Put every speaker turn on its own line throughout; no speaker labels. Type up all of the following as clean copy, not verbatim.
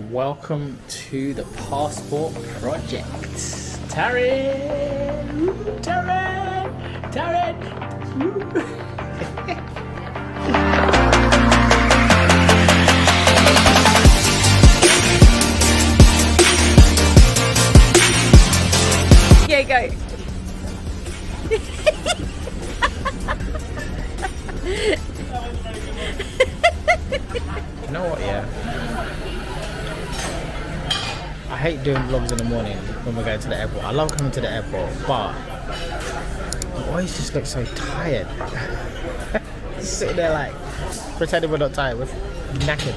welcome to the Passport Project. Taryn! Taryn! Taryn!
Yeah, go.
You know what, yeah? I hate doing vlogs in the morning when we're going to the airport. I love coming to the airport, but I always just look so tired. Sitting there like, pretending we're not tired, we're knackered.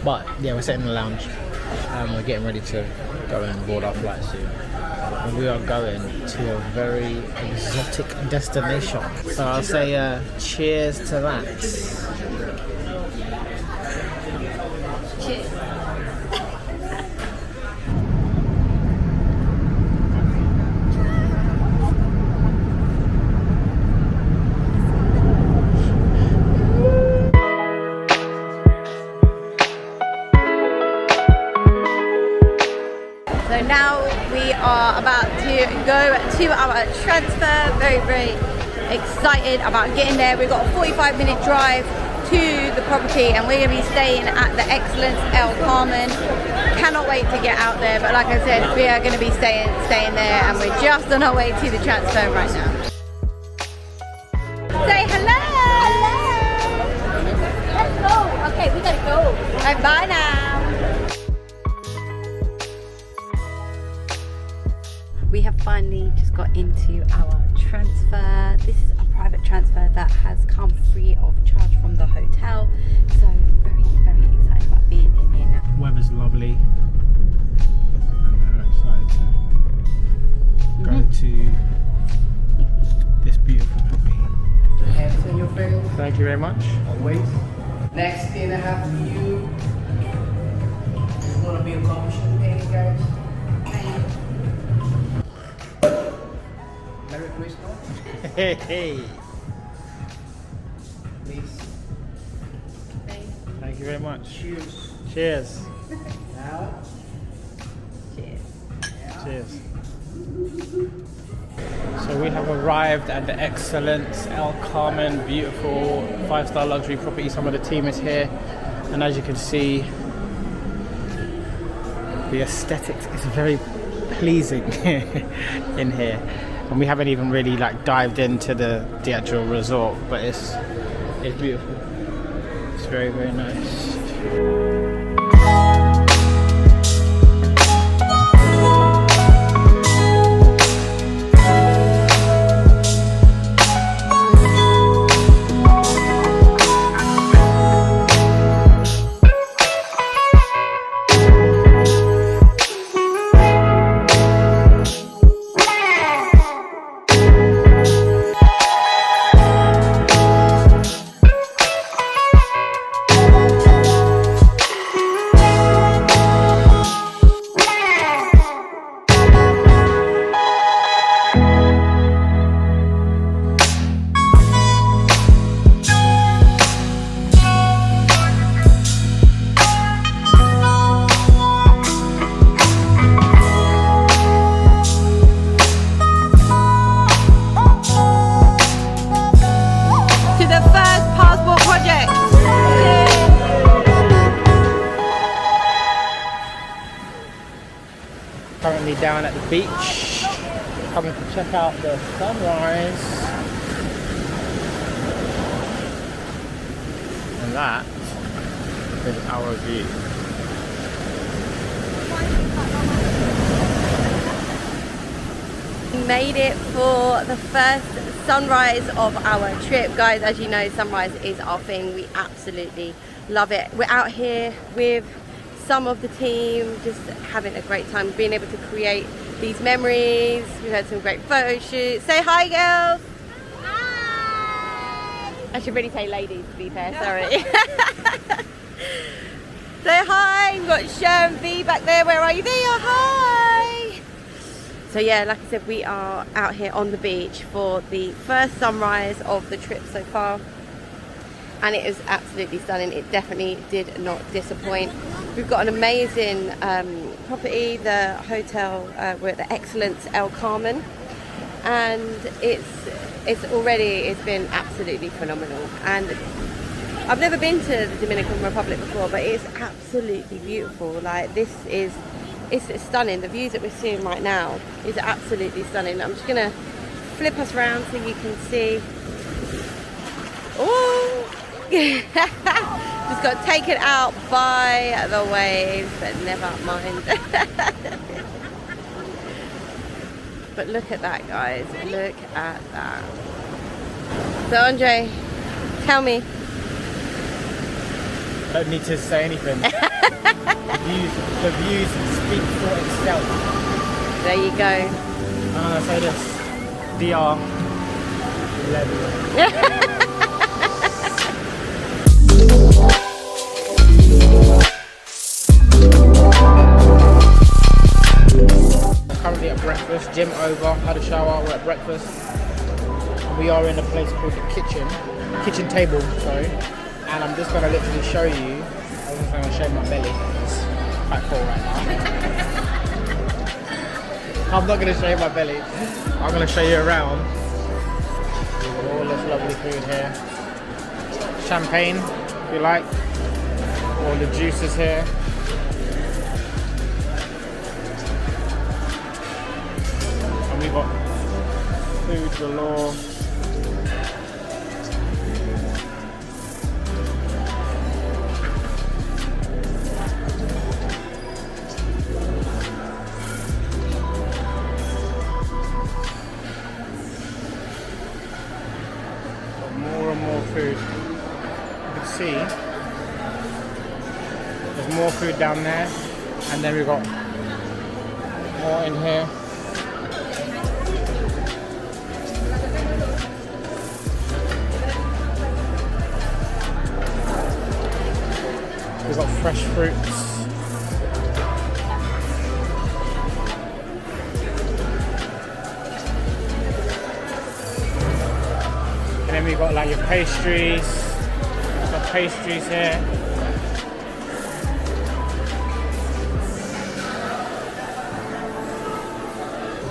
But yeah, we're sitting in the lounge and we're getting ready to go and board our flight soon. And we are going to a very exotic destination. So I'll say cheers to that.
Cheers. So now we are about to go to our transfer. Very, very excited about getting there. We've got a 45-minute drive to the property and we're going to be staying at the Excellence El Carmen. Cannot wait to get out there, but like I said, we are going to be staying there and we're just on our way to the transfer right now. Say hello! Hello! Let's go! Okay, we gotta go. Right, bye now. We have finally just got into our transfer. This is a private transfer that has come free of charge from the hotel. So very, very excited about being in here now.
Weather's lovely. And we're excited to go to this beautiful property.
Hands in your face.
Thank you very much.
Always. Next thing I have for you is gonna be a couple champagne, guys. Merry Christmas.
Hey, hey.
Please.
Thank you very much.
Cheers.
Cheers.
Now.
Cheers.
Cheers. So we have arrived at the Excellence El Carmen, beautiful 5-star luxury property. Some of the team is here, and as you can see, the aesthetics is very pleasing in here. And we haven't even really like dived into the actual resort, but it's beautiful. It's very, very nice. Currently down at the beach, coming to check out the sunrise. And that is our view.
We made it for the first sunrise of our trip. Guys, as you know, sunrise is our thing. We absolutely love it. We're out here with some of the team, just having a great time, being able to create these memories. We've had some great photo shoots. Say hi, girls. Hi. I should really say ladies, to be fair, sorry. Say hi. We've got Sharon V back there. Where are you? There you are. Hi. So yeah, like I said, we are out here on the beach for the first sunrise of the trip so far. and it is absolutely stunning. It definitely did not disappoint. We've got an amazing property, the hotel, we're at the Excellence El Carmen, and it's been absolutely phenomenal. And I've never been to the Dominican Republic before, but it's absolutely beautiful. Like, it's stunning. The views that we're seeing right now is absolutely stunning. I'm just gonna flip us around so you can see. Oh, just got taken out by the waves, but never mind. But look at that, guys. Look at that. So, Andre, tell me.
I don't need to say anything. the views speak for itself.
There you go.
I'm gonna say this. DR level. Currently at breakfast, gym over, had a shower, we're at breakfast. We are in a place called the kitchen table, sorry. And I'm just gonna literally show you, I'm just gonna show my belly, it's quite full right now. I'm not gonna show you my belly, I'm gonna show you around. All this lovely food here. Champagne, if you like. All the juices here. And we've got food galore. More food. You can see there's more food down there, and then we've got more in here. We've got fresh fruits. And then we've got like your pastries. We've got pastries here.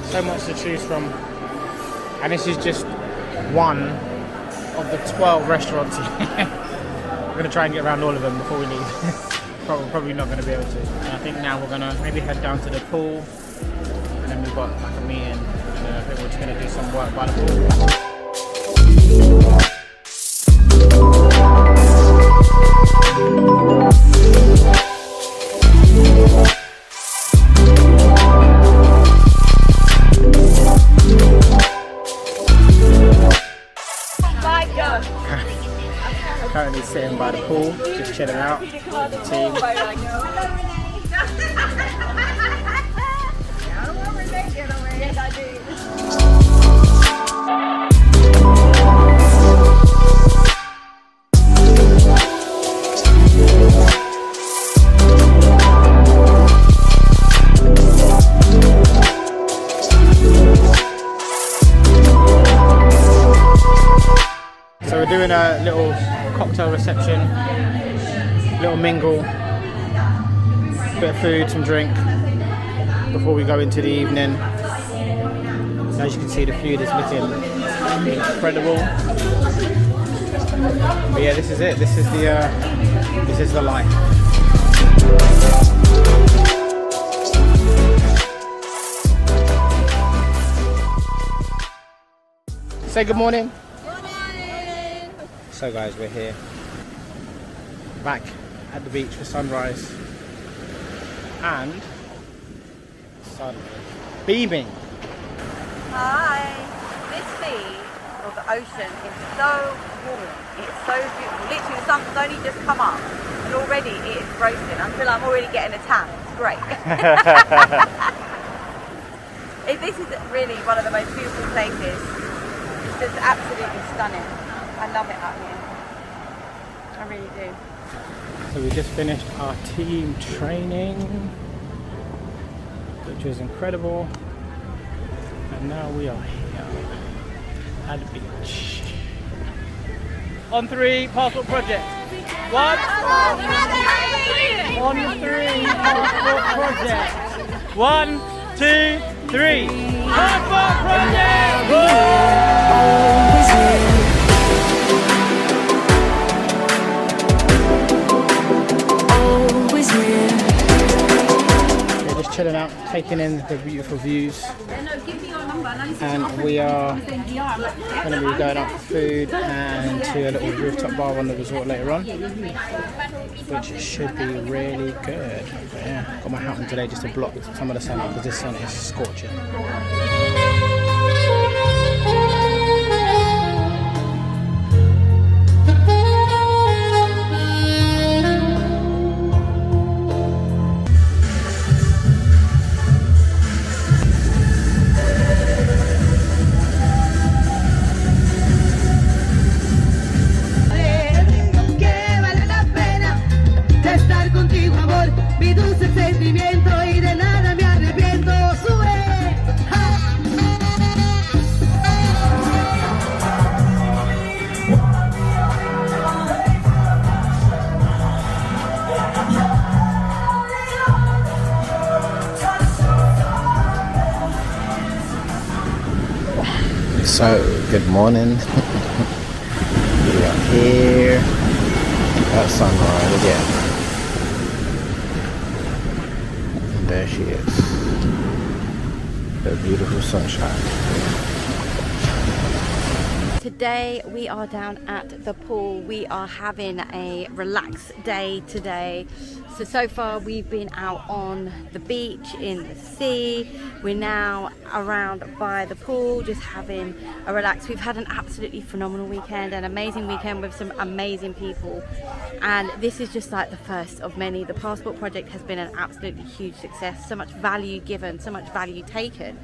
So much to choose from. And this is just one of the 12 restaurants. We're going to try and get around all of them before we leave. Probably not going to be able to. And I think now we're going to maybe head down to the pool. And then we've got like a meeting. And I think we're just going to do some work by the pool. Currently sitting by the pool, just chilling out with the team. So we're doing a little cocktail reception, little mingle, bit of food, some drink before we go into the evening. As you can see, the food is looking incredible. But yeah, this is it. This is the life. Say good morning. So guys, we're here back at the beach for sunrise and sun beaming.
Hi. This sea of the ocean is so warm. It's so beautiful. Literally the sun's only just come up and already it is roasting. I feel like I'm already getting a tan. It's great. This is really one of the most beautiful places. It's just absolutely stunning. I love it out here. I really do.
So we just finished our team training, which was incredible. And now we are here at the beach. On 3, Passport Project. 1, on 3, Passport Project. 1, 2, 3. Passport Project! We're just chilling out, taking in the beautiful views. And we are going to be going out for food and to a little rooftop bar on the resort later on, which should be really good. But yeah, got my hat on today just to block some of the sun out because this sun is scorching. So, good morning. We are here at sunrise again. And there she is. The beautiful sunshine.
Today we are down at the pool. We are having a relaxed day today. So far we've been out on the beach, in the sea. We're now around by the pool, just having a relax. We've had an absolutely phenomenal weekend, an amazing weekend with some amazing people. And this is just like the first of many. The Passport Project has been an absolutely huge success. So much value given, so much value taken.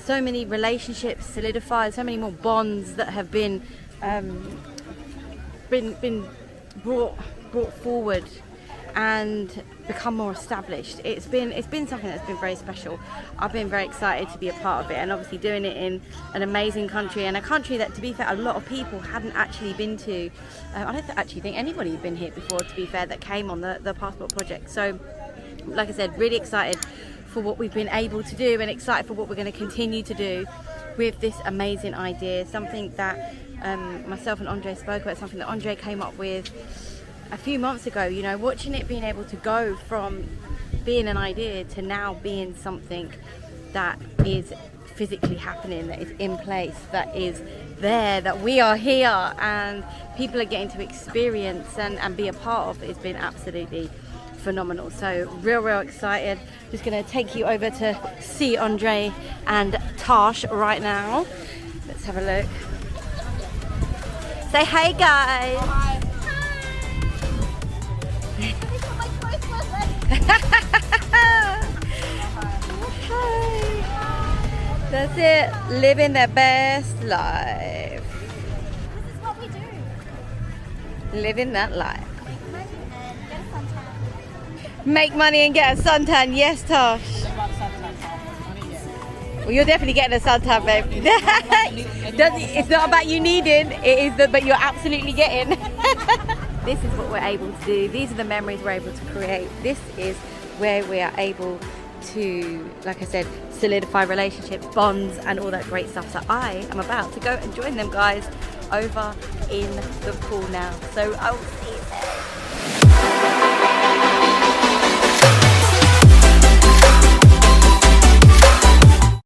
So many relationships solidified, so many more bonds that have been brought forward and become more established. It's been something that's been very special. I've been very excited to be a part of it, and obviously doing it in an amazing country, and a country that, to be fair, a lot of people hadn't actually been to. I don't actually think anybody had been here before, to be fair, that came on the Passport Project. So, like I said, really excited for what we've been able to do, and excited for what we're going to continue to do with this amazing idea. Something that myself and Andre spoke about, something that Andre came up with a few months ago. You know, watching it being able to go from being an idea to now being something that is physically happening, that is in place, that is there, that we are here and people are getting to experience and be a part of, has been absolutely phenomenal. So real excited. Just going to take you over to see Andre and Tash right now. Let's have a look. Say hey guys. Hi. That's it, living their best life.
This is what we do.
Living that life.
Make money and get a suntan.
Make money and get a suntan, yes, Tosh. Well, you're definitely getting a suntan, babe. It's not about you needing, it is but you're absolutely getting. This is what we're able to do. These are the memories we're able to create. This is where we are able to, like I said, solidify relationships, bonds, and all that great stuff. So I am about to go and join them guys over in the pool now. So I will see